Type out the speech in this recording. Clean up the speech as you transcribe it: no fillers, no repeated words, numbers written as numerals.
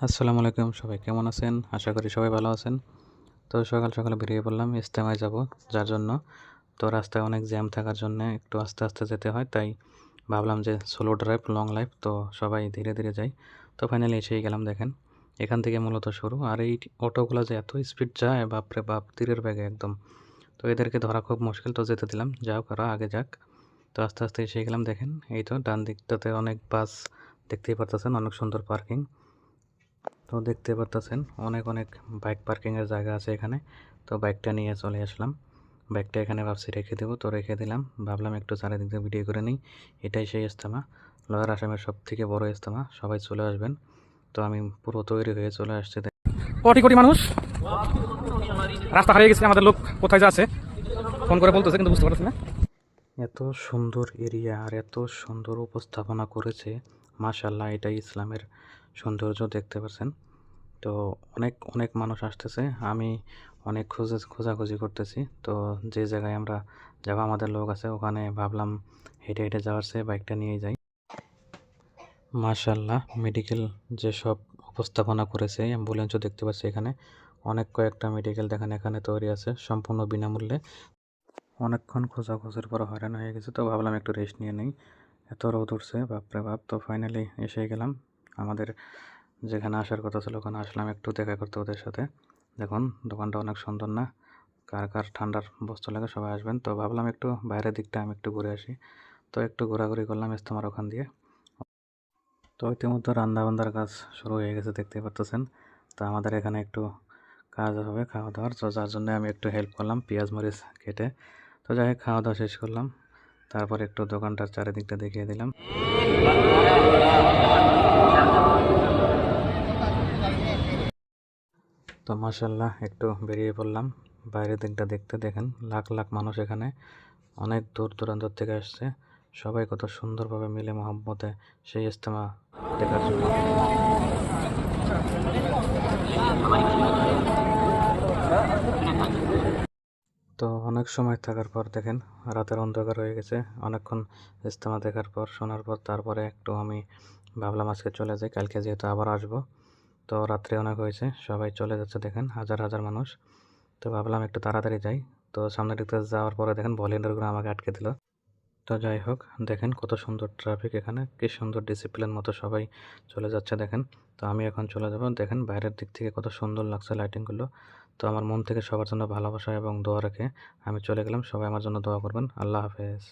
আসসালামু আলাইকুম, সবাই কেমন আছেন? আশা করি সবাই ভালো আছেন। তো সকাল সকালে বেরিয়ে পড়লাম ইজতেমায় যাব, যার জন্য। তো রাস্তায় অনেক জ্যাম থাকার জন্যে একটু আস্তে আস্তে যেতে হয়, তাই ভাবলাম যে সোলো ড্রাইভ লং লাইফ, তো সবাই ধীরে ধীরে যাই। তো ফাইনালি এসেই গেলাম দেখেন, এখান থেকে মূলত শুরু। আর এই অটোগুলো যে এত স্পিড যায়, বাপরে বাপ, তীরের বেগে একদম। তো এদেরকে ধরা খুব মুশকিল, তো যেতে দিলাম, যাও ওরা আগে যাক। তো আস্তে আস্তে এসে গেলাম দেখেন, এই তো ডান দিকটাতে অনেক বাস দেখতেই পারতেছেন, অনেক সুন্দর পার্কিং। তো দেখতে পারতেছেন অনেক অনেক বাইক পার্কিংয়ের জায়গা আছে এখানে। তো বাইকটা নিয়ে চলে আসলাম, বাইকটা এখানে ভাবছি রেখে দেবো, তো রেখে দিলাম। ভাবলাম একটু চারিদিক দিয়ে ভিডিও করে নিই। এটাই সেই ইজতেমা, লোয়ার আসামের সব থেকে বড় ইজতেমা, সবাই চলে আসবেন। তো আমি পুরো তৈরি হয়ে চলে আসছি। কোটি কোটি মানুষ রাস্তা হারিয়ে গেছে, আমাদের লোক কোথায় যাচ্ছে ফোন করে বলতেছে কিন্তু বুঝতে পারছি না। এত সুন্দর এরিয়া আর এত সুন্দর উপস্থাপনা করেছে, মাশাল্লাহ, এটাই ইসলামের সৌন্দর্য, দেখতে পাচ্ছেন। তো অনেক অনেক মানুষ আসতেছে, আমি অনেক খোঁজাখুঁজি করতেছি। তো যে জায়গায় আমরা যাবো, আমাদের লোক আছে ওখানে, ভাবলাম হেঁটে হেঁটে যাওয়ার চেয়ে বাইকটা নিয়ে যাই। মাশাল্লাহ, মেডিকেল যেসব উপস্থাপনা করেছে, অ্যাম্বুলেন্সও দেখতে পাচ্ছি এখানে। অনেক কয়েকটা মেডিকেল দেখেন এখানে তৈরি আছে সম্পূর্ণ বিনামূল্যে। অনেকক্ষণ খোঁজাখুঁজির পর হয়রান হয়ে গেছে, তো ভাবলাম একটু রেস্ট নিয়ে নেই। এত রোদ উঠছে, বাপরে বাপ। তো ফাইনালি এসে গেলাম আমাদের যেখানে আসার কথা ছিল, ওখানে আসলাম একটু দেখা করতে ওদের সাথে। দেখুন দোকানটা অনেক সুন্দর না? কার কার ঠান্ডার বস্তু লাগে সবাই আসবেন। তো ভাবলাম একটু বাইরের দিকটা আমি একটু ঘুরে আসি। তো একটু ঘোরাঘুরি করলাম ইজতেমার ওখান দিয়ে। তো ইতিমধ্যে রান্নাবান্নার কাজ শুরু হয়ে গেছে, দেখতেই পারতেছেন। তো আমাদের এখানে একটু কাজ হবে খাওয়া দাওয়ার, তো যার জন্য আমি একটু হেল্প করলাম পেঁয়াজ মরিচ কেটে। তো যাই হোক, খাওয়া দাওয়া শেষ করলাম, তারপর একটু দোকানটার চারিদিকটা দেখিয়ে দিলাম। তো মাশাল্লাহ একটু বেরিয়ে পড়লাম বাইরের দিকটা দেখতে। দেখেন লাখ লাখ মানুষ এখানে, অনেক দূর দূরান্ত থেকে আসছে, সবাই কত সুন্দরভাবে মিলে মহব্বতে সেই ইজতেমা দেখার জন্য। তো অনেক সময় থাকার পর দেখেন রাতের অন্ধকার হয়ে গেছে। অনেকক্ষণ ইজতেমা দেখার পর, শোনার পর, তারপরে একটু আমি ভাবলাম আজকে চলে যাই, কালকে যেহেতু আবার আসবো। তো রাত্রে অনেক হয়েছে, সবাই চলে যাচ্ছে দেখেন, হাজার হাজার মানুষ। তো ভাবলাম একটু তাড়াতাড়ি যাই। তো সামনের দিকতে যাওয়ার পরে দেখেন ভলেন্টিয়ারগুলো আমাকে আটকে দিল। তো যাই হোক, দেখেন কত সুন্দর ট্রাফিক এখানে, কি সুন্দর ডিসিপ্লিন মতো সবাই চলে যাচ্ছে দেখেন। তো আমি এখন চলে যাব। দেখেন বাইরের দিক থেকে কত সুন্দর লাগছে লাইটিংগুলো। তো আমার মন থেকে সবার জন্য ভালোবাসা এবং দোয়া রেখে আমি চলে গেলাম। সবাই আমার জন্য দোয়া করবেন। আল্লাহ হাফেজ।